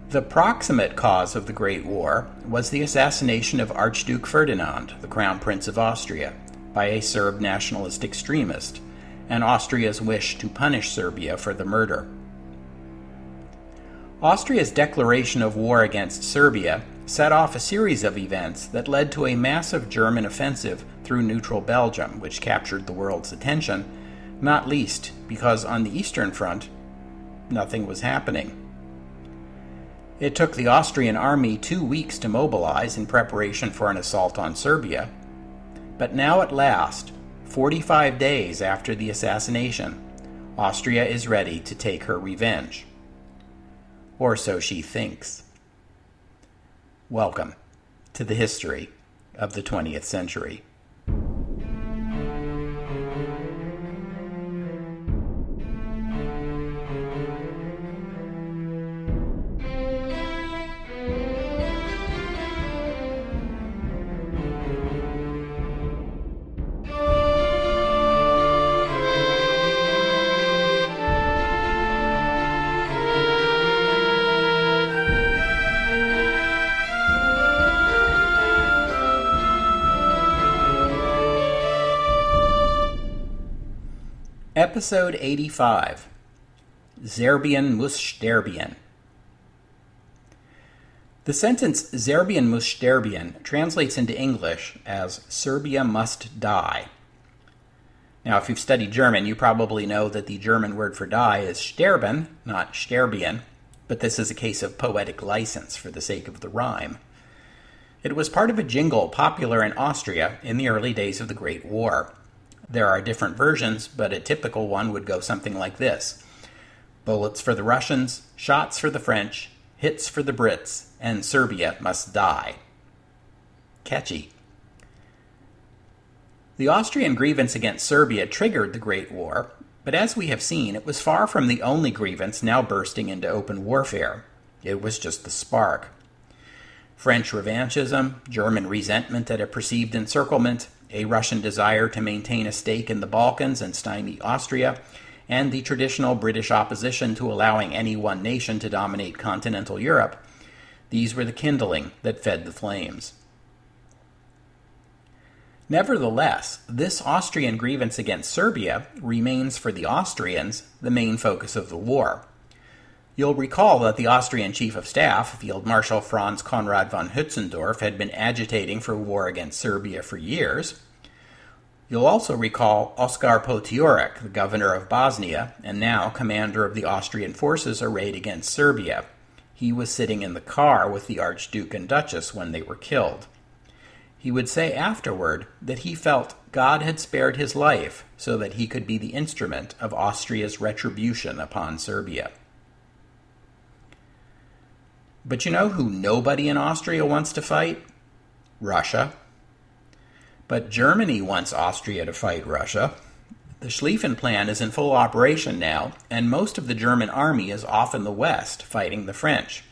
The proximate cause of the Great War was the assassination of Archduke Ferdinand, the Crown Prince of Austria, by a Serb nationalist extremist, and Austria's wish to punish Serbia for the murder. Austria's declaration of war against Serbia set off a series of events that led to a massive German offensive through neutral Belgium, which captured the world's attention, not least because on the Eastern Front, nothing was happening. It took the Austrian army 2 weeks to mobilize in preparation for an assault on Serbia, but now at last, 45 days after the assassination, Austria is ready to take her revenge. Or so she thinks. Welcome to the history of the 20th century. Episode 85, Serbien muss sterbien. The sentence Serbien muss sterbien translates into English as Serbia must die. Now, if you've studied German, you probably know that the German word for die is sterben, not sterbien, but this is a case of poetic license for the sake of the rhyme. It was part of a jingle popular in Austria in the early days of the Great War. There are different versions, but a typical one would go something like this. Bullets for the Russians, shots for the French, hits for the Brits, and Serbia must die. Catchy. The Austrian grievance against Serbia triggered the Great War, but as we have seen, it was far from the only grievance now bursting into open warfare. It was just the spark. French revanchism, German resentment at a perceived encirclement, a Russian desire to maintain a stake in the Balkans and stymie Austria, and the traditional British opposition to allowing any one nation to dominate continental Europe, these were the kindling that fed the flames. Nevertheless, this Austrian grievance against Serbia remains for the Austrians the main focus of the war. You'll recall that the Austrian Chief of Staff, Field Marshal Franz Conrad von Hötzendorf, had been agitating for war against Serbia for years. You'll also recall Oskar Potiorek, the governor of Bosnia, and now commander of the Austrian forces arrayed against Serbia. He was sitting in the car with the Archduke and Duchess when they were killed. He would say afterward that he felt God had spared his life so that he could be the instrument of Austria's retribution upon Serbia. But you know who nobody in Austria wants to fight? Russia. But Germany wants Austria to fight Russia. The Schlieffen Plan is in full operation now, and most of the German army is off in the west fighting the French.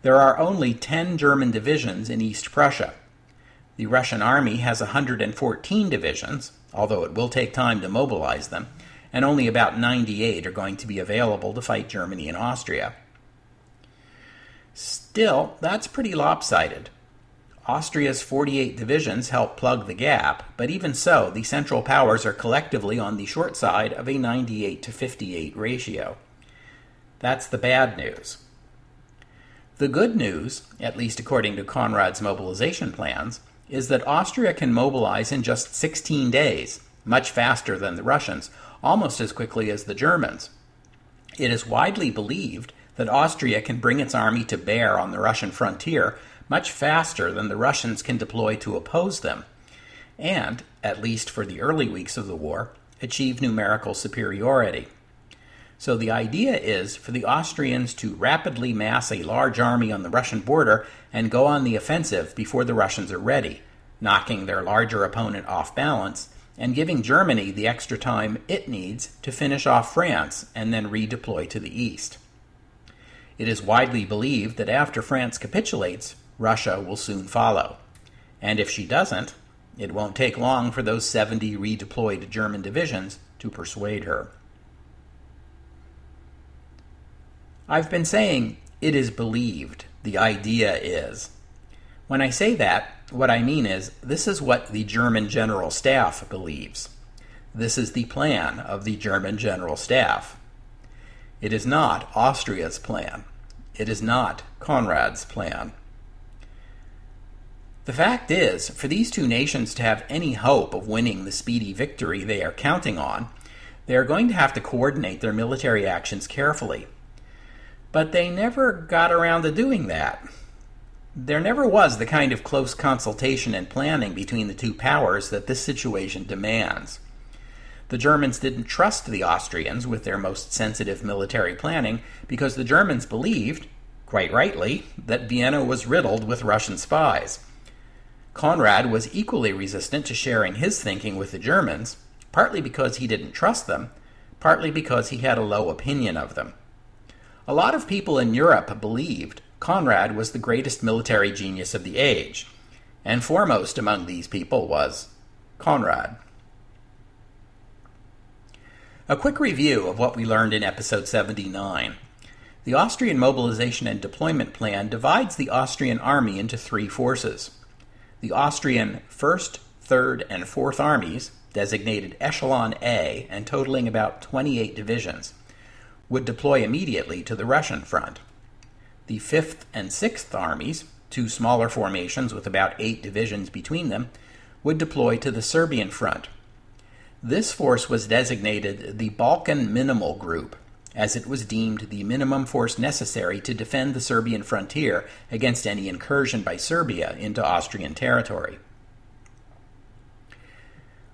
There are only 10 German divisions in East Prussia. The Russian army has 114 divisions, although it will take time to mobilize them, and only about 98 are going to be available to fight Germany and Austria. Still, that's pretty lopsided. Austria's 48 divisions help plug the gap, but even so, the Central Powers are collectively on the short side of a 98 to 58 ratio. That's the bad news. The good news, at least according to Conrad's mobilization plans, is that Austria can mobilize in just 16 days, much faster than the Russians, almost as quickly as the Germans. It is widely believed that Austria can bring its army to bear on the Russian frontier much faster than the Russians can deploy to oppose them, and, at least for the early weeks of the war, achieve numerical superiority. So the idea is for the Austrians to rapidly mass a large army on the Russian border and go on the offensive before the Russians are ready, knocking their larger opponent off balance and giving Germany the extra time it needs to finish off France and then redeploy to the east. It is widely believed that after France capitulates, Russia will soon follow. And if she doesn't, it won't take long for those 70 redeployed German divisions to persuade her. I've been saying It is believed. The idea is. When I say that, what I mean is this is what the German General Staff believes. This is the plan of the German General Staff. It is not Austria's plan. It is not Conrad's plan. The fact is, for these two nations to have any hope of winning the speedy victory they are counting on, they are going to have to coordinate their military actions carefully. But they never got around to doing that. There never was the kind of close consultation and planning between the two powers that this situation demands. The Germans didn't trust the Austrians with their most sensitive military planning because the Germans believed, quite rightly, that Vienna was riddled with Russian spies. Conrad was equally resistant to sharing his thinking with the Germans, partly because he didn't trust them, partly because he had a low opinion of them. A lot of people in Europe believed Conrad was the greatest military genius of the age, and foremost among these people was Conrad. A quick review of what we learned in episode 79. The Austrian mobilization and deployment plan divides the Austrian army into three forces. The Austrian 1st, 3rd, and 4th armies, designated Echelon A and totaling about 28 divisions, would deploy immediately to the Russian front. The 5th and 6th armies, two smaller formations with about 8 divisions between them, would deploy to the Serbian front. This force was designated the Balkan Minimal Group, as it was deemed the minimum force necessary to defend the Serbian frontier against any incursion by Serbia into Austrian territory.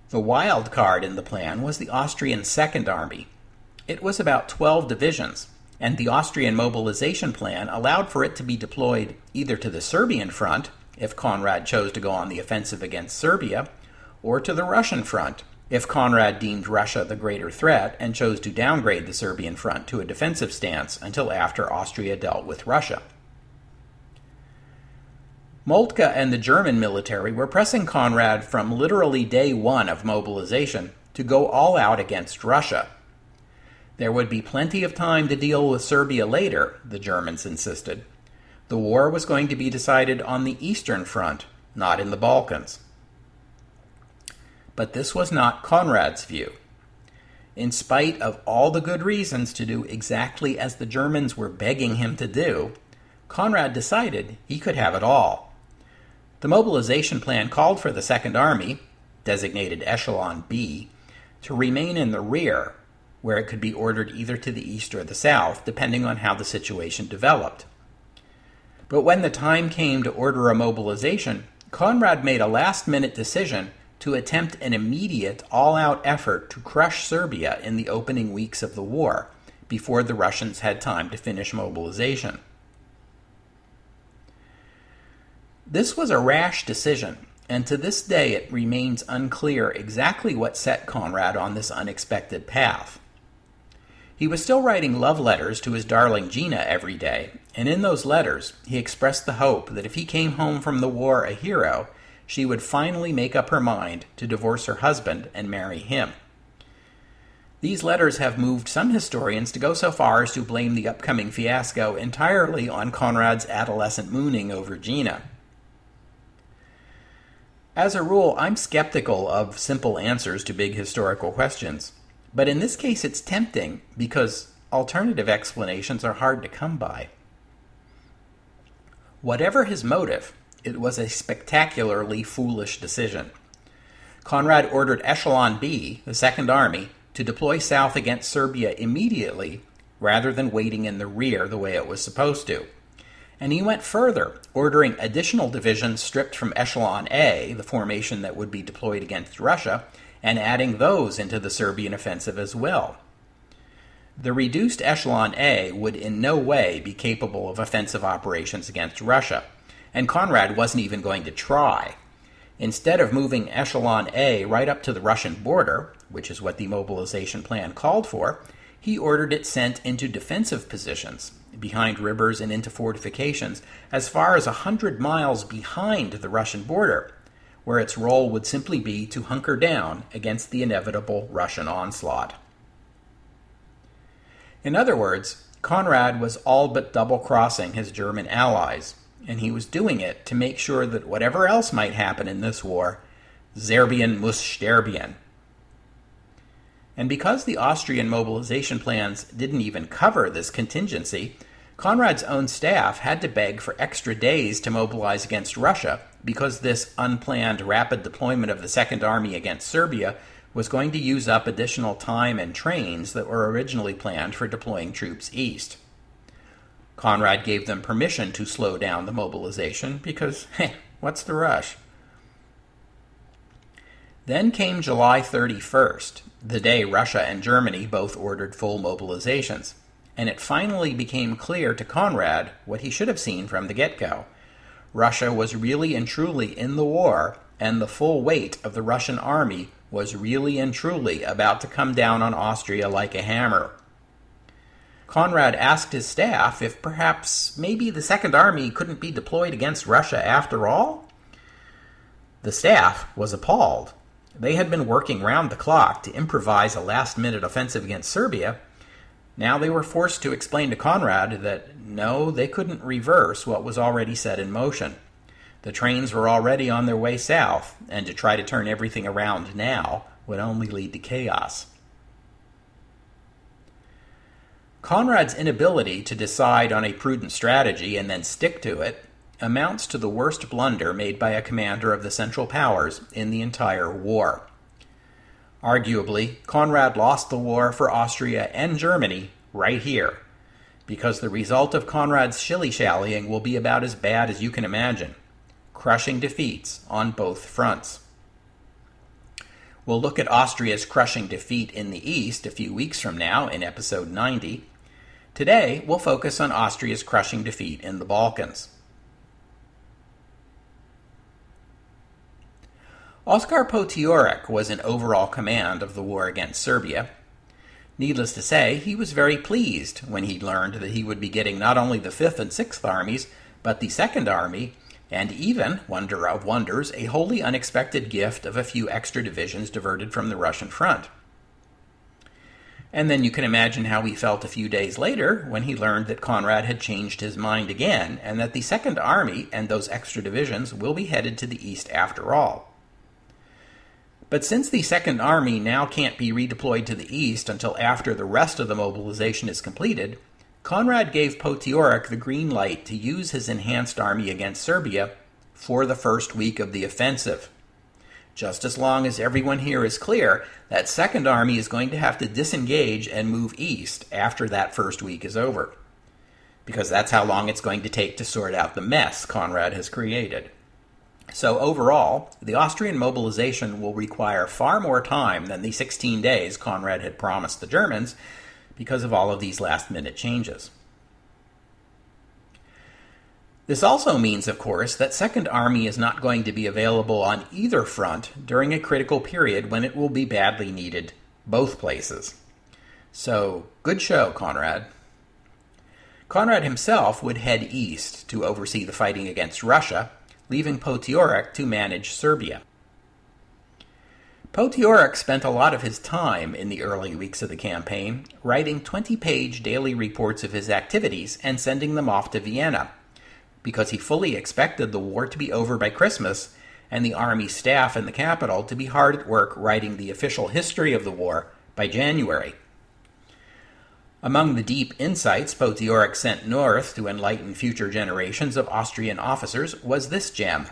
The wild card in the plan was the Austrian Second Army. It was about 12 divisions, and the Austrian mobilization plan allowed for it to be deployed either to the Serbian front, if Conrad chose to go on the offensive against Serbia, or to the Russian front, if Conrad deemed Russia the greater threat and chose to downgrade the Serbian front to a defensive stance until after Austria dealt with Russia. Moltke and the German military were pressing Conrad from literally day one of mobilization to go all out against Russia. There would be plenty of time to deal with Serbia later, the Germans insisted. The war was going to be decided on the Eastern Front, not in the Balkans. But this was not Conrad's view. In spite of all the good reasons to do exactly as the Germans were begging him to do, Conrad decided he could have it all. The mobilization plan called for the Second Army, designated Echelon B, to remain in the rear, where it could be ordered either to the east or the south, depending on how the situation developed. But when the time came to order a mobilization, Conrad made a last-minute decision to attempt an immediate, all-out effort to crush Serbia in the opening weeks of the war, before the Russians had time to finish mobilization. This was a rash decision, and to this day it remains unclear exactly what set Conrad on this unexpected path. He was still writing love letters to his darling Gina every day, and in those letters he expressed the hope that if he came home from the war a hero, she would finally make up her mind to divorce her husband and marry him. These letters have moved some historians to go so far as to blame the upcoming fiasco entirely on Conrad's adolescent mooning over Gina. As a rule, I'm skeptical of simple answers to big historical questions, but in this case it's tempting because alternative explanations are hard to come by. Whatever his motive, it was a spectacularly foolish decision. Conrad ordered Echelon B, the Second Army, to deploy south against Serbia immediately, rather than waiting in the rear the way it was supposed to. And he went further, ordering additional divisions stripped from Echelon A, the formation that would be deployed against Russia, and adding those into the Serbian offensive as well. The reduced Echelon A would in no way be capable of offensive operations against Russia, and Conrad wasn't even going to try. Instead of moving Echelon A right up to the Russian border, which is what the mobilization plan called for, he ordered it sent into defensive positions, behind rivers and into fortifications, as far as 100 miles behind the Russian border, where its role would simply be to hunker down against the inevitable Russian onslaught. In other words, Conrad was all but double-crossing his German allies, and he was doing it to make sure that whatever else might happen in this war, Serbien muss sterbien. And because the Austrian mobilization plans didn't even cover this contingency, Conrad's own staff had to beg for extra days to mobilize against Russia because this unplanned rapid deployment of the Second Army against Serbia was going to use up additional time and trains that were originally planned for deploying troops east. Conrad gave them permission to slow down the mobilization because, what's the rush? Then came July 31st, the day Russia and Germany both ordered full mobilizations, and it finally became clear to Conrad what he should have seen from the get-go. Russia was really and truly in the war, and the full weight of the Russian army was really and truly about to come down on Austria like a hammer. Conrad asked his staff if perhaps maybe the Second Army couldn't be deployed against Russia after all. The staff was appalled. They had been working round the clock to improvise a last-minute offensive against Serbia. Now they were forced to explain to Conrad that no, they couldn't reverse what was already set in motion. The trains were already on their way south, and to try to turn everything around now would only lead to chaos. Conrad's inability to decide on a prudent strategy and then stick to it amounts to the worst blunder made by a commander of the Central Powers in the entire war. Arguably, Conrad lost the war for Austria and Germany right here, because the result of Conrad's shilly-shallying will be about as bad as you can imagine. Crushing defeats on both fronts. We'll look at Austria's crushing defeat in the East a few weeks from now in episode 90. Today, we'll focus on Austria's crushing defeat in the Balkans. Oskar Potiorek was in overall command of the war against Serbia. Needless to say, he was very pleased when he learned that he would be getting not only the 5th and 6th Armies, but the Second Army, and even, wonder of wonders, a wholly unexpected gift of a few extra divisions diverted from the Russian front. And then you can imagine how he felt a few days later when he learned that Conrad had changed his mind again, and that the Second Army and those extra divisions will be headed to the east after all. But since the Second Army now can't be redeployed to the east until after the rest of the mobilization is completed, Conrad gave Potiorek the green light to use his enhanced army against Serbia for the first week of the offensive. Just as long as everyone here is clear, that Second Army is going to have to disengage and move east after that first week is over, because that's how long it's going to take to sort out the mess Conrad has created. So overall, the Austrian mobilization will require far more time than the 16 days Conrad had promised the Germans because of all of these last-minute changes. This also means, of course, that Second Army is not going to be available on either front during a critical period when it will be badly needed both places. So, good show, Conrad. Conrad himself would head east to oversee the fighting against Russia, leaving Potiorek to manage Serbia. Potiorek spent a lot of his time in the early weeks of the campaign writing 20-page daily reports of his activities and sending them off to Vienna, because he fully expected the war to be over by Christmas and the army staff in the capital to be hard at work writing the official history of the war by January. Among the deep insights Potiorek sent north to enlighten future generations of Austrian officers was this gem.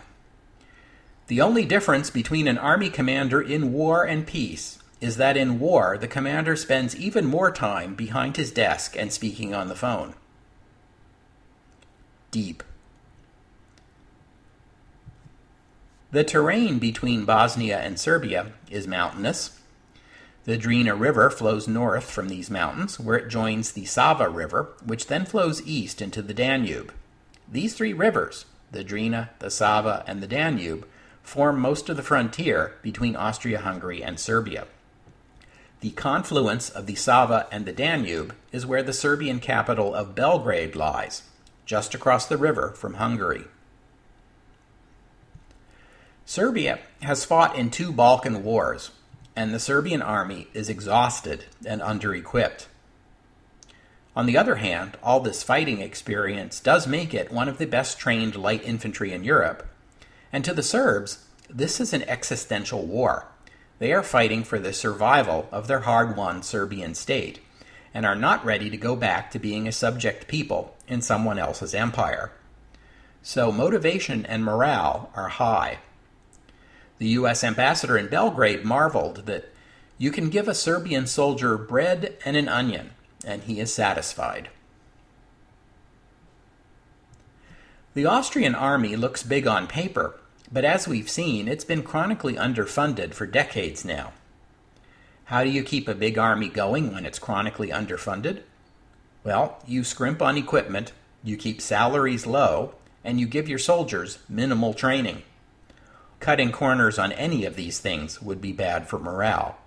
The only difference between an army commander in war and peace is that in war the commander spends even more time behind his desk and speaking on the phone. Deep. The terrain between Bosnia and Serbia is mountainous. The Drina River flows north from these mountains, where it joins the Sava River, which then flows east into the Danube. These three rivers, the Drina, the Sava, and the Danube, form most of the frontier between Austria-Hungary and Serbia. The confluence of the Sava and the Danube is where the Serbian capital of Belgrade lies, just across the river from Hungary. Serbia has fought in 2 Balkan wars, and the Serbian army is exhausted and under-equipped. On the other hand, all this fighting experience does make it one of the best trained light infantry in Europe. And to the Serbs, this is an existential war. They are fighting for the survival of their hard-won Serbian state, and are not ready to go back to being a subject people in someone else's empire. So motivation and morale are high. The U.S. ambassador in Belgrade marveled that you can give a Serbian soldier bread and an onion, and he is satisfied. The Austrian army looks big on paper, but as we've seen, it's been chronically underfunded for decades now. How do you keep a big army going when it's chronically underfunded? Well, you scrimp on equipment, you keep salaries low, and you give your soldiers minimal training. Cutting corners on any of these things would be bad for morale.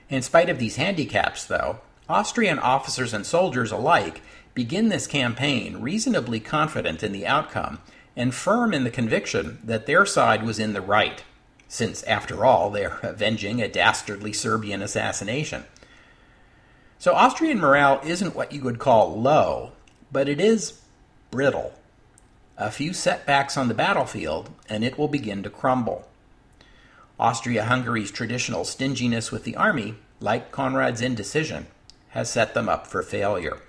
In spite of these handicaps, though, Austrian officers and soldiers alike begin this campaign reasonably confident in the outcome and firm in the conviction that their side was in the right, since, after all, they are avenging a dastardly Serbian assassination. So Austrian morale isn't what you would call low, but it is brittle. A few setbacks on the battlefield, and it will begin to crumble. Austria-Hungary's traditional stinginess with the army, like Conrad's indecision, has set them up for failure.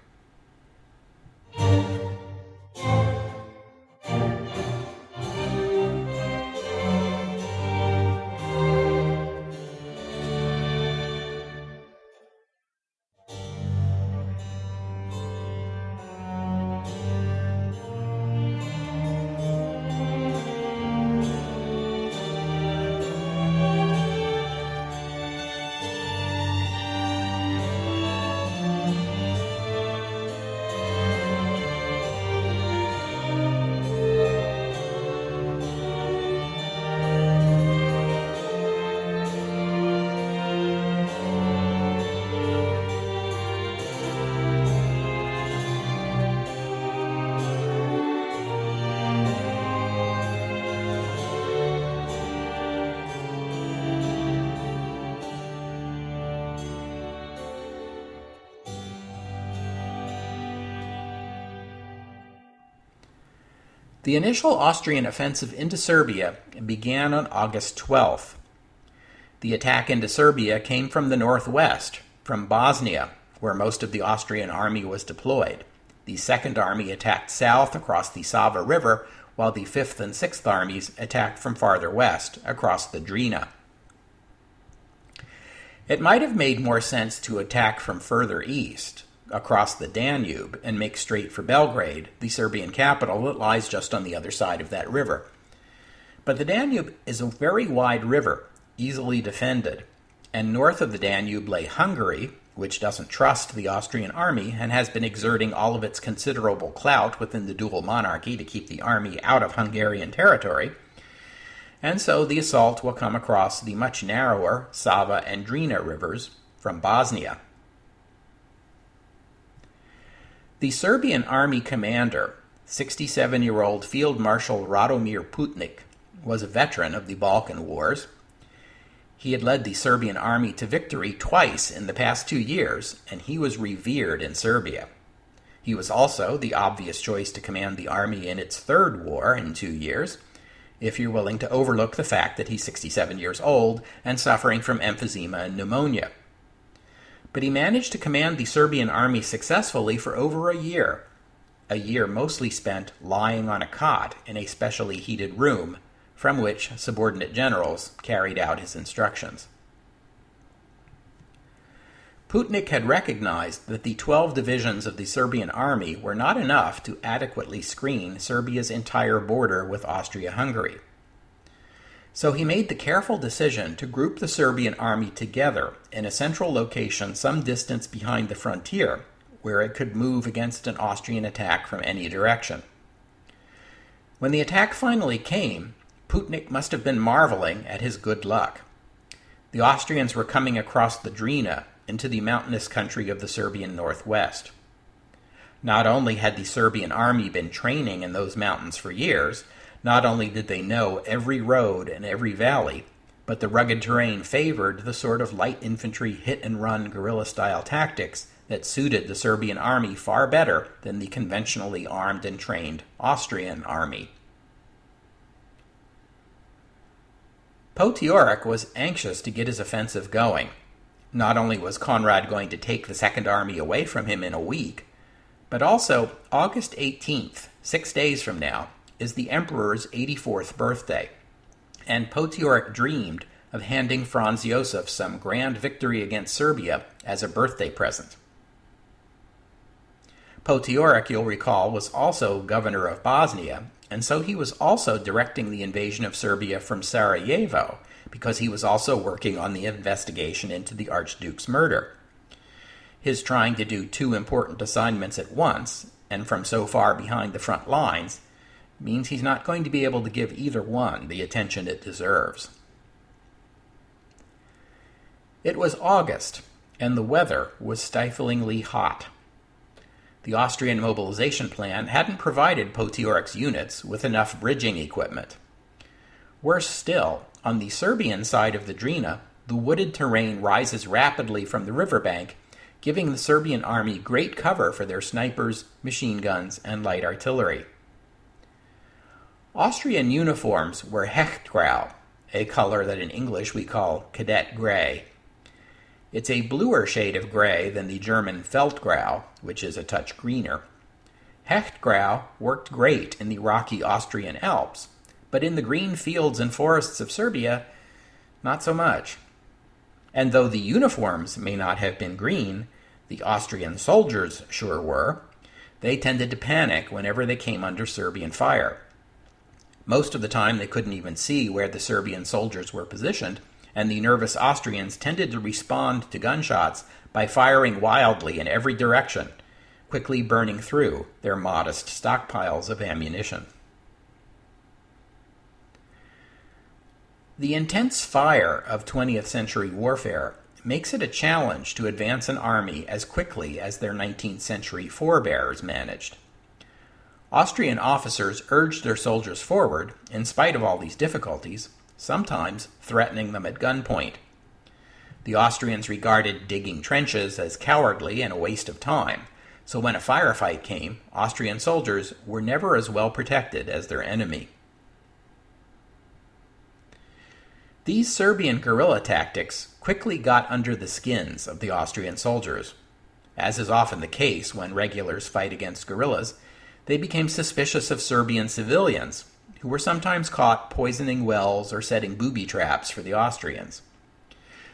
The initial Austrian offensive into Serbia began on August 12th. The attack into Serbia came from the northwest, from Bosnia, where most of the Austrian army was deployed. The Second Army attacked south across the Sava River, while the 5th and 6th Armies attacked from farther west, across the Drina. It might have made more sense to attack from further east, across the Danube, and make straight for Belgrade, the Serbian capital that lies just on the other side of that river. But the Danube is a very wide river, easily defended, and north of the Danube lay Hungary, which doesn't trust the Austrian army and has been exerting all of its considerable clout within the dual monarchy to keep the army out of Hungarian territory, and so the assault will come across the much narrower Sava and Drina rivers from Bosnia. The Serbian army commander, 67-year-old Field Marshal Radomir Putnik, was a veteran of the Balkan Wars. He had led the Serbian army to victory twice in the past 2 years, and he was revered in Serbia. He was also the obvious choice to command the army in its third war in 2 years, if you're willing to overlook the fact that he's 67 years old and suffering from emphysema and pneumonia. But he managed to command the Serbian army successfully for over a year mostly spent lying on a cot in a specially heated room, from which subordinate generals carried out his instructions. Putnik had recognized that the 12 divisions of the Serbian army were not enough to adequately screen Serbia's entire border with Austria-Hungary. So he made the careful decision to group the Serbian army together in a central location some distance behind the frontier, where it could move against an Austrian attack from any direction. When the attack finally came, Putnik must have been marveling at his good luck. The Austrians were coming across the Drina into the mountainous country of the Serbian northwest. Not only had the Serbian army been training in those mountains for years, not only did they know every road and every valley, but the rugged terrain favored the sort of light infantry hit-and-run guerrilla-style tactics that suited the Serbian army far better than the conventionally armed and trained Austrian army. Potiorek was anxious to get his offensive going. Not only was Conrad going to take the Second Army away from him in a week, but also August 18th, 6 days from now, is the Emperor's 84th birthday, and Potiorek dreamed of handing Franz Josef some grand victory against Serbia as a birthday present. Potiorek, you'll recall, was also governor of Bosnia, and so he was also directing the invasion of Serbia from Sarajevo, because he was also working on the investigation into the Archduke's murder. His trying to do two important assignments at once, and from so far behind the front lines, means he's not going to be able to give either one the attention it deserves. It was August, and the weather was stiflingly hot. The Austrian mobilization plan hadn't provided Potiorek's units with enough bridging equipment. Worse still, on the Serbian side of the Drina, the wooded terrain rises rapidly from the riverbank, giving the Serbian army great cover for their snipers, machine guns, and light artillery. Austrian uniforms were Hechtgrau, a color that in English we call cadet gray. It's a bluer shade of gray than the German Feldgrau, which is a touch greener. Hechtgrau worked great in the rocky Austrian Alps, but in the green fields and forests of Serbia, not so much. And though the uniforms may not have been green, the Austrian soldiers sure were. They tended to panic whenever they came under Serbian fire. Most of the time they couldn't even see where the Serbian soldiers were positioned, and the nervous Austrians tended to respond to gunshots by firing wildly in every direction, quickly burning through their modest stockpiles of ammunition. The intense fire of 20th century warfare makes it a challenge to advance an army as quickly as their 19th century forebears managed. Austrian officers urged their soldiers forward, in spite of all these difficulties, sometimes threatening them at gunpoint. The Austrians regarded digging trenches as cowardly and a waste of time, so when a firefight came, Austrian soldiers were never as well protected as their enemy. These Serbian guerrilla tactics quickly got under the skins of the Austrian soldiers. As is often the case when regulars fight against guerrillas, they became suspicious of Serbian civilians, who were sometimes caught poisoning wells or setting booby traps for the Austrians.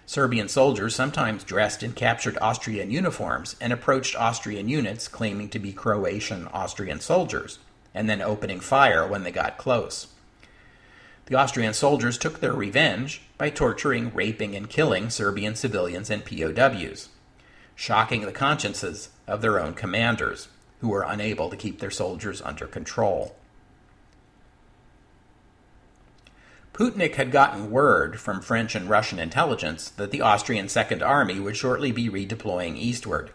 Serbian soldiers sometimes dressed in captured Austrian uniforms and approached Austrian units claiming to be Croatian Austrian soldiers, and then opening fire when they got close. The Austrian soldiers took their revenge by torturing, raping, and killing Serbian civilians and POWs, shocking the consciences of their own commanders, who were unable to keep their soldiers under control. Putnik had gotten word from French and Russian intelligence that the Austrian Second Army would shortly be redeploying eastward.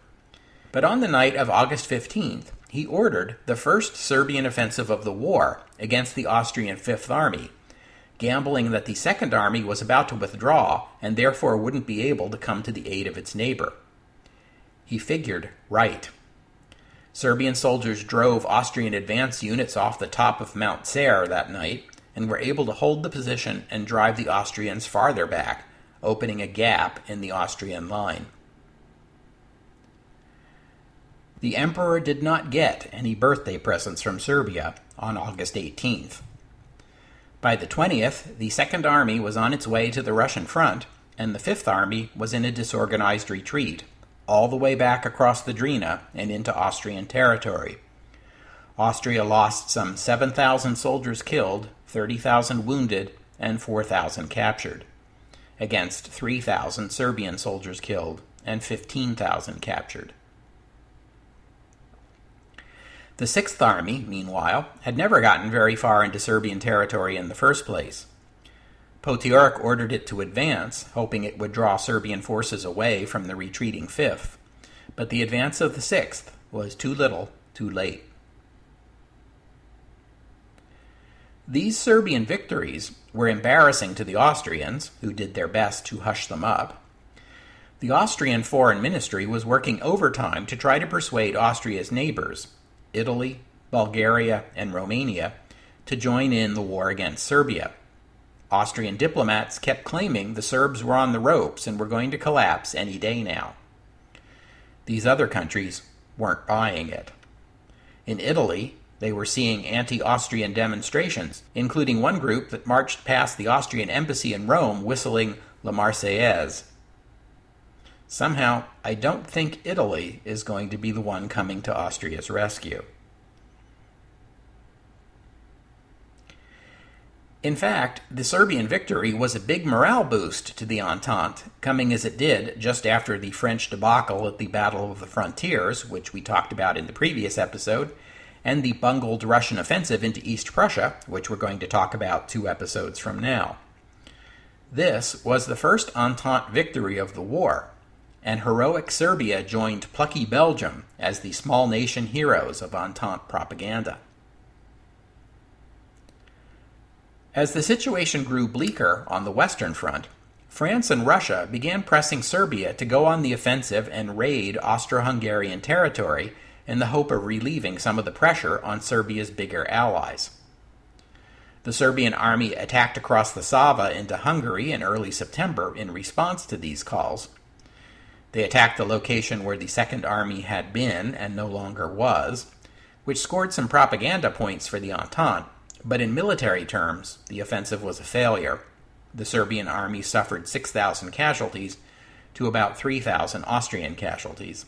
But on the night of August 15th, he ordered the first Serbian offensive of the war against the Austrian Fifth Army, gambling that the Second Army was about to withdraw and therefore wouldn't be able to come to the aid of its neighbor. He figured right. Serbian soldiers drove Austrian advance units off the top of Mount Cer that night and were able to hold the position and drive the Austrians farther back, opening a gap in the Austrian line. The Emperor did not get any birthday presents from Serbia on August 18th. By the 20th, the Second Army was on its way to the Russian front, and the Fifth Army was in a disorganized retreat, all the way back across the Drina and into Austrian territory. Austria lost some 7,000 soldiers killed, 30,000 wounded, and 4,000 captured, against 3,000 Serbian soldiers killed and 15,000 captured. The Sixth Army, meanwhile, had never gotten very far into Serbian territory in the first place. Potiorek ordered it to advance, hoping it would draw Serbian forces away from the retreating Fifth, but the advance of the Sixth was too little, too late. These Serbian victories were embarrassing to the Austrians, who did their best to hush them up. The Austrian Foreign Ministry was working overtime to try to persuade Austria's neighbors, Italy, Bulgaria, and Romania, to join in the war against Serbia. Austrian diplomats kept claiming the Serbs were on the ropes and were going to collapse any day now. These other countries weren't buying it. In Italy, they were seeing anti-Austrian demonstrations, including one group that marched past the Austrian embassy in Rome whistling La Marseillaise. Somehow, I don't think Italy is going to be the one coming to Austria's rescue. In fact, the Serbian victory was a big morale boost to the Entente, coming as it did just after the French debacle at the Battle of the Frontiers, which we talked about in the previous episode, and the bungled Russian offensive into East Prussia, which we're going to talk about 2 episodes from now. This was the first Entente victory of the war, and heroic Serbia joined plucky Belgium as the small nation heroes of Entente propaganda. As the situation grew bleaker on the Western Front, France and Russia began pressing Serbia to go on the offensive and raid Austro-Hungarian territory in the hope of relieving some of the pressure on Serbia's bigger allies. The Serbian army attacked across the Sava into Hungary in early September in response to these calls. They attacked the location where the Second Army had been and no longer was, which scored some propaganda points for the Entente, but in military terms, the offensive was a failure. The Serbian army suffered 6,000 casualties to about 3,000 Austrian casualties.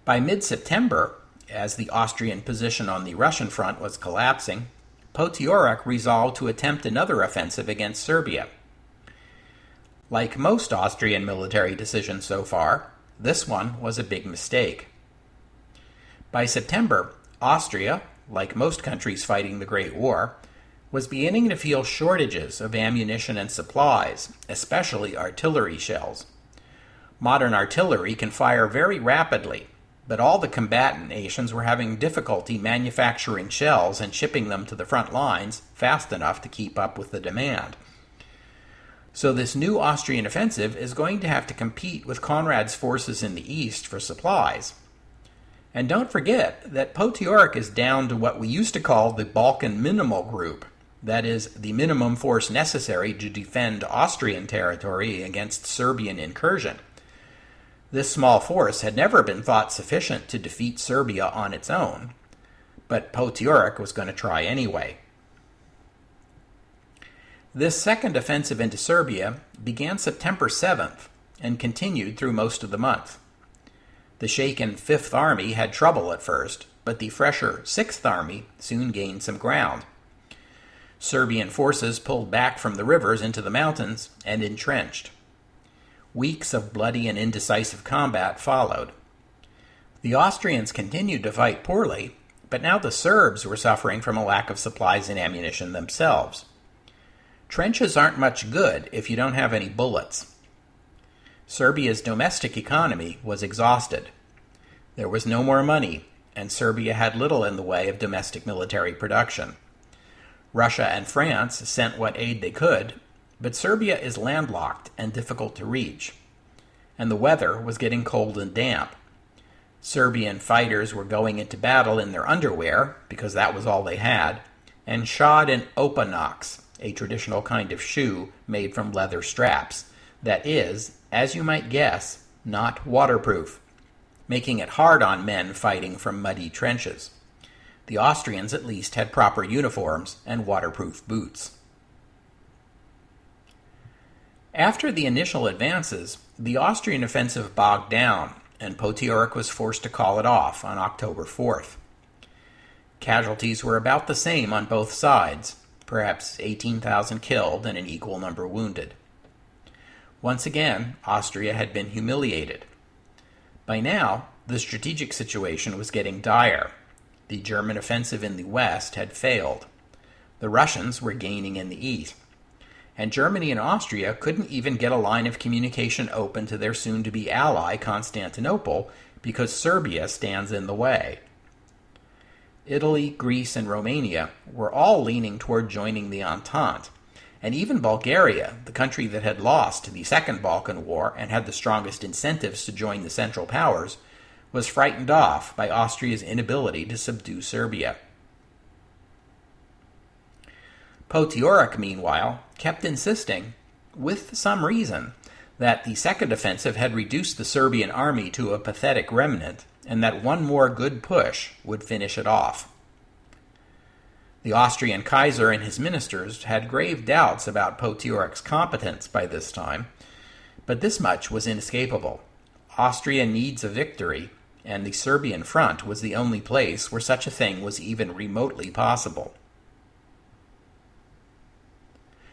By mid-September, as the Austrian position on the Russian front was collapsing, Potiorek resolved to attempt another offensive against Serbia. Like most Austrian military decisions so far, this one was a big mistake. By September, Austria, like most countries fighting the Great War, was beginning to feel shortages of ammunition and supplies, especially artillery shells. Modern artillery can fire very rapidly, but all the combatant nations were having difficulty manufacturing shells and shipping them to the front lines fast enough to keep up with the demand. So this new Austrian offensive is going to have to compete with Conrad's forces in the east for supplies. And don't forget that Potiorek is down to what we used to call the Balkan Minimal Group, that is, the minimum force necessary to defend Austrian territory against Serbian incursion. This small force had never been thought sufficient to defeat Serbia on its own, but Potiorek was going to try anyway. This second offensive into Serbia began September 7th and continued through most of the month. The shaken Fifth Army had trouble at first, but the fresher Sixth Army soon gained some ground. Serbian forces pulled back from the rivers into the mountains and entrenched. Weeks of bloody and indecisive combat followed. The Austrians continued to fight poorly, but now the Serbs were suffering from a lack of supplies and ammunition themselves. Trenches aren't much good if you don't have any bullets. Serbia's domestic economy was exhausted. There was no more money, and Serbia had little in the way of domestic military production. Russia and France sent what aid they could, but Serbia is landlocked and difficult to reach, and the weather was getting cold and damp. Serbian fighters were going into battle in their underwear, because that was all they had, and shod in opanoks, a traditional kind of shoe made from leather straps, that is, as you might guess, not waterproof, making it hard on men fighting from muddy trenches. The Austrians at least had proper uniforms and waterproof boots. After the initial advances, the Austrian offensive bogged down, and Potiorek was forced to call it off on October 4th. Casualties were about the same on both sides, perhaps 18,000 killed and an equal number wounded. Once again, Austria had been humiliated. By now, the strategic situation was getting dire. The German offensive in the west had failed. The Russians were gaining in the east. And Germany and Austria couldn't even get a line of communication open to their soon-to-be ally, Constantinople, because Serbia stands in the way. Italy, Greece, and Romania were all leaning toward joining the Entente, and even Bulgaria, the country that had lost the Second Balkan War and had the strongest incentives to join the Central Powers, was frightened off by Austria's inability to subdue Serbia. Potiorek, meanwhile, kept insisting, with some reason, that the second offensive had reduced the Serbian army to a pathetic remnant, and that one more good push would finish it off. The Austrian Kaiser and his ministers had grave doubts about Potiorek's competence by this time, but this much was inescapable. Austria needs a victory, and the Serbian front was the only place where such a thing was even remotely possible.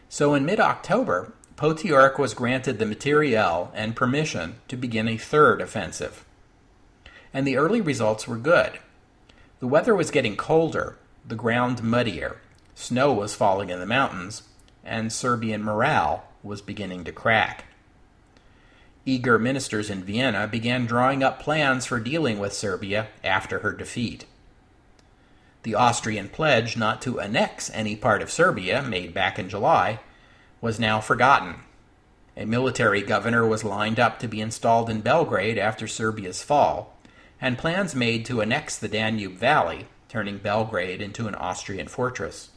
So in mid-October, Potiorek was granted the materiel and permission to begin a third offensive. And the early results were good. The weather was getting colder, the ground muddier, snow was falling in the mountains, and Serbian morale was beginning to crack. Eager ministers in Vienna began drawing up plans for dealing with Serbia after her defeat. The Austrian pledge not to annex any part of Serbia, made back in July, was now forgotten. A military governor was lined up to be installed in Belgrade after Serbia's fall, and plans made to annex the Danube Valley, turning Belgrade into an Austrian fortress.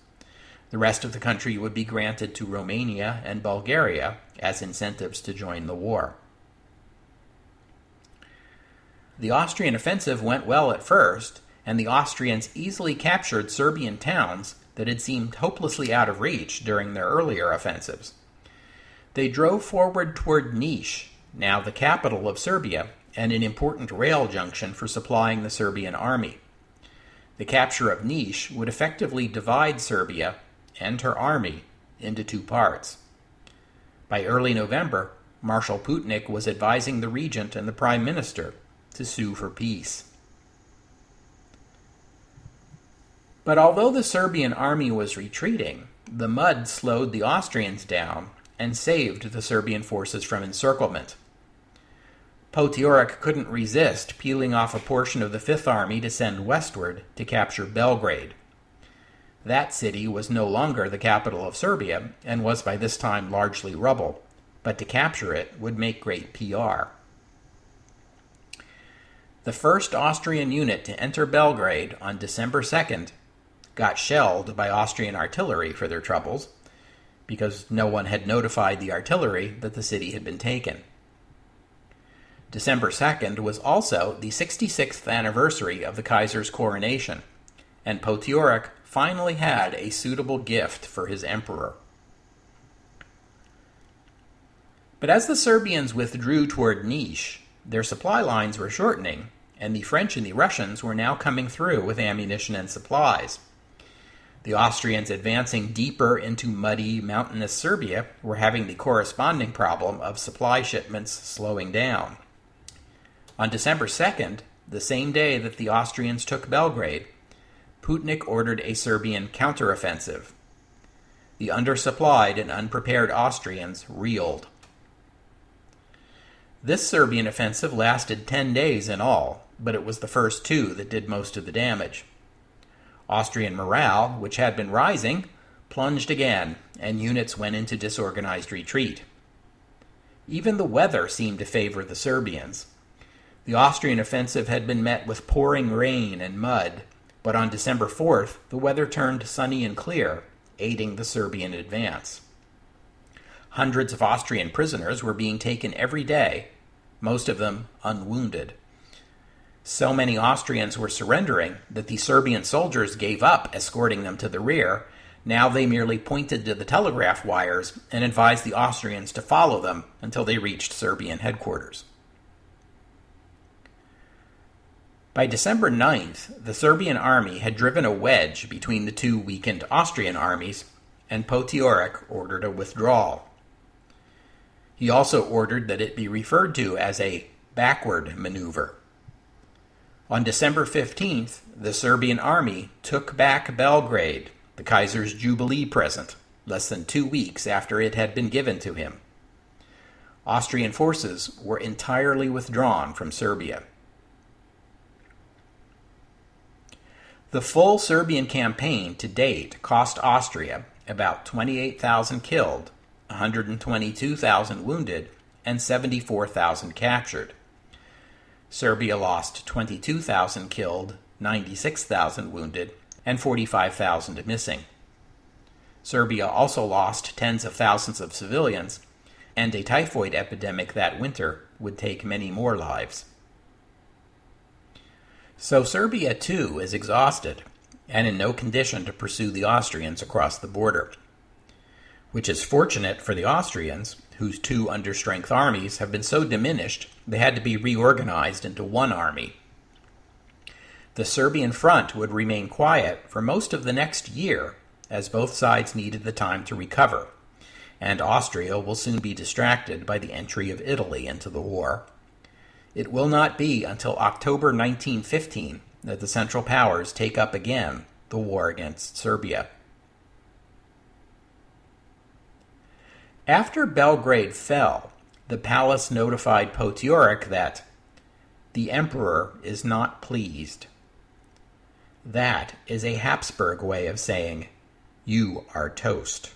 The rest of the country would be granted to Romania and Bulgaria as incentives to join the war. The Austrian offensive went well at first, and the Austrians easily captured Serbian towns that had seemed hopelessly out of reach during their earlier offensives. They drove forward toward Niš, now the capital of Serbia, and an important rail junction for supplying the Serbian army. The capture of Niš would effectively divide Serbia and her army into two parts. By early November, Marshal Putnik was advising the regent and the prime minister to sue for peace. But although the Serbian army was retreating, the mud slowed the Austrians down and saved the Serbian forces from encirclement. Potiorek couldn't resist peeling off a portion of the Fifth Army to send westward to capture Belgrade. That city was no longer the capital of Serbia and was by this time largely rubble, but to capture it would make great PR. The first Austrian unit to enter Belgrade on December 2nd got shelled by Austrian artillery for their troubles, because no one had notified the artillery that the city had been taken. December 2nd was also the 66th anniversary of the Kaiser's coronation, and Potiorek finally had a suitable gift for his emperor. But as the Serbians withdrew toward Niš, their supply lines were shortening, and the French and the Russians were now coming through with ammunition and supplies. The Austrians advancing deeper into muddy, mountainous Serbia were having the corresponding problem of supply shipments slowing down. On December 2nd, the same day that the Austrians took Belgrade, Putnik ordered a Serbian counteroffensive. The undersupplied and unprepared Austrians reeled. This Serbian offensive lasted 10 days in all, but it was the first two that did most of the damage. Austrian morale, which had been rising, plunged again, and units went into disorganized retreat. Even the weather seemed to favor the Serbians. The Austrian offensive had been met with pouring rain and mud, but on December 4th, the weather turned sunny and clear, aiding the Serbian advance. Hundreds of Austrian prisoners were being taken every day, most of them unwounded. So many Austrians were surrendering that the Serbian soldiers gave up escorting them to the rear. Now they merely pointed to the telegraph wires and advised the Austrians to follow them until they reached Serbian headquarters. By December 9th, the Serbian army had driven a wedge between the two weakened Austrian armies, and Potiorek ordered a withdrawal. He also ordered that it be referred to as a backward maneuver. On December 15th, the Serbian army took back Belgrade, the Kaiser's Jubilee present, less than 2 weeks after it had been given to him. Austrian forces were entirely withdrawn from Serbia. The full Serbian campaign to date cost Austria about 28,000 killed, 122,000 wounded, and 74,000 captured. Serbia lost 22,000 killed, 96,000 wounded, and 45,000 missing. Serbia also lost tens of thousands of civilians, and a typhoid epidemic that winter would take many more lives. So Serbia, too, is exhausted and in no condition to pursue the Austrians across the border, which is fortunate for the Austrians, whose two understrength armies have been so diminished they had to be reorganized into one army. The Serbian front would remain quiet for most of the next year, as both sides needed the time to recover, and Austria will soon be distracted by the entry of Italy into the war. It will not be until October 1915 that the Central Powers take up again the war against Serbia. After Belgrade fell, the palace notified Potiorek that the emperor is not pleased. That is a Habsburg way of saying, you are toast.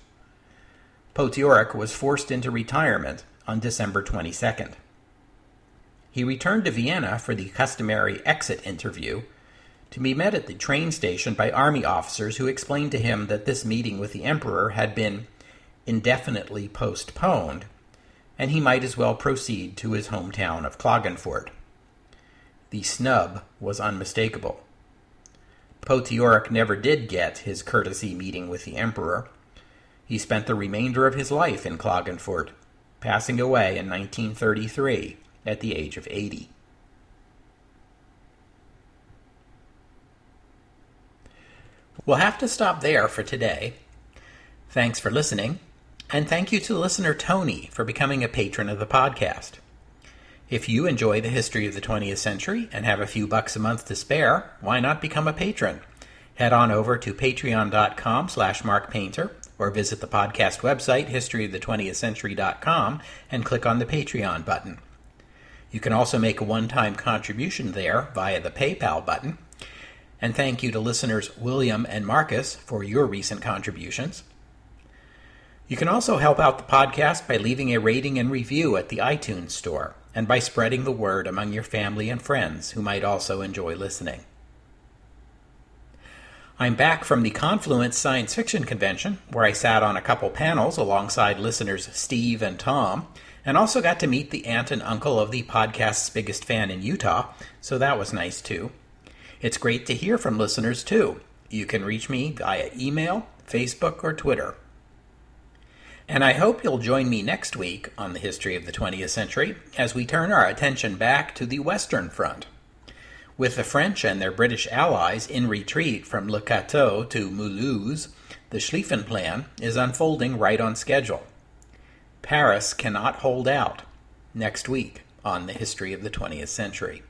Potiorek was forced into retirement on December 22nd. He returned to Vienna for the customary exit interview, to be met at the train station by army officers who explained to him that this meeting with the emperor had been indefinitely postponed, and he might as well proceed to his hometown of Klagenfurt. The snub was unmistakable. Potiorek never did get his courtesy meeting with the emperor. He spent the remainder of his life in Klagenfurt, passing away in 1933 at the age of 80. We'll have to stop there for today. Thanks for listening, and thank you to listener Tony for becoming a patron of the podcast. If you enjoy the history of the 20th century and have a few bucks a month to spare, why not become a patron? Head on over to patreon.com/markpainter or visit the podcast website, historyofthe20thcentury.com, and click on the Patreon button. You can also make a one-time contribution there via the PayPal button. And thank you to listeners William and Marcus for your recent contributions. You can also help out the podcast by leaving a rating and review at the iTunes store, and by spreading the word among your family and friends who might also enjoy listening. I'm back from the Confluence Science Fiction Convention, where I sat on a couple panels alongside listeners Steve and Tom, and also got to meet the aunt and uncle of the podcast's biggest fan in Utah, so that was nice too. It's great to hear from listeners too. You can reach me via email, Facebook, or Twitter. And I hope you'll join me next week on the history of the 20th century as we turn our attention back to the Western Front. With the French and their British allies in retreat from Le Cateau to Mulhouse, the Schlieffen Plan is unfolding right on schedule. Paris cannot hold out. Next week on the history of the 20th century.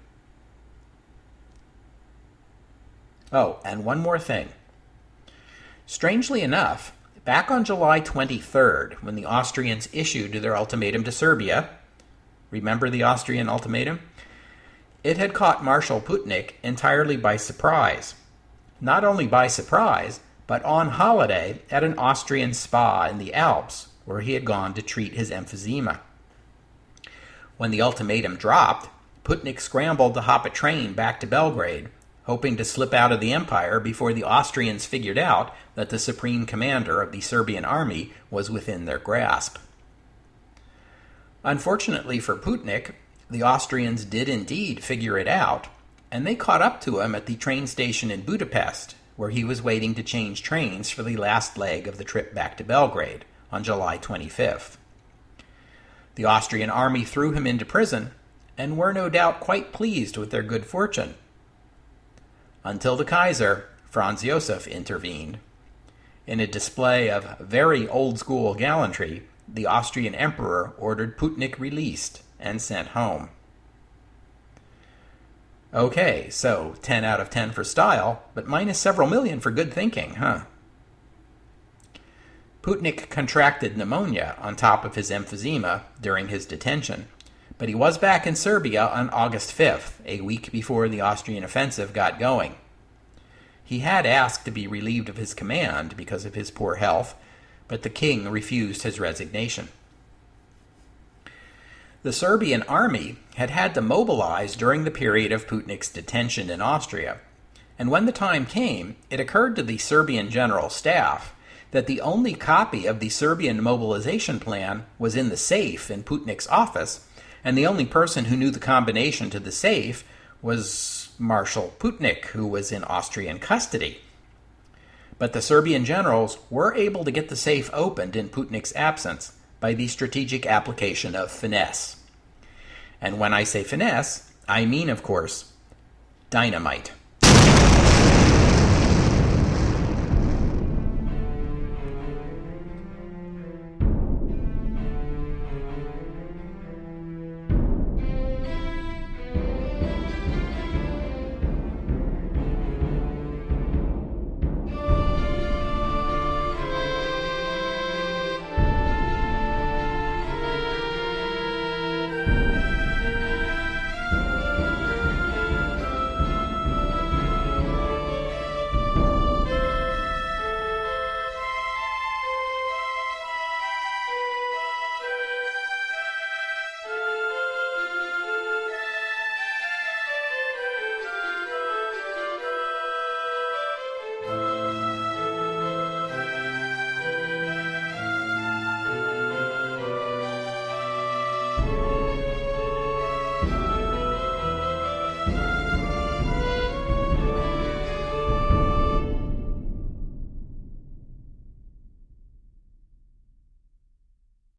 Oh, and one more thing. Strangely enough, back on July 23rd, when the Austrians issued their ultimatum to Serbia, remember the Austrian ultimatum? It had caught Marshal Putnik entirely by surprise. Not only by surprise, but on holiday at an Austrian spa in the Alps, where he had gone to treat his emphysema. When the ultimatum dropped, Putnik scrambled to hop a train back to Belgrade, hoping to slip out of the empire before the Austrians figured out that the supreme commander of the Serbian army was within their grasp. Unfortunately for Putnik, the Austrians did indeed figure it out, and they caught up to him at the train station in Budapest, where he was waiting to change trains for the last leg of the trip back to Belgrade on July 25th. The Austrian army threw him into prison, and were no doubt quite pleased with their good fortune. Until the Kaiser, Franz Josef, intervened. In a display of very old-school gallantry, the Austrian emperor ordered Putnik released and sent home. Okay, so 10 out of 10 for style, but minus several million for good thinking, huh? Putnik contracted pneumonia on top of his emphysema during his detention, but he was back in Serbia on August 5th, a week before the Austrian offensive got going. He had asked to be relieved of his command because of his poor health, but the king refused his resignation. The Serbian army had to mobilize during the period of Putnik's detention in Austria, and when the time came, it occurred to the Serbian general staff that the only copy of the Serbian mobilization plan was in the safe in Putnik's office, and the only person who knew the combination to the safe was Marshal Putnik, who was in Austrian custody. But the Serbian generals were able to get the safe opened in Putnik's absence by the strategic application of finesse. And when I say finesse, I mean, of course, dynamite.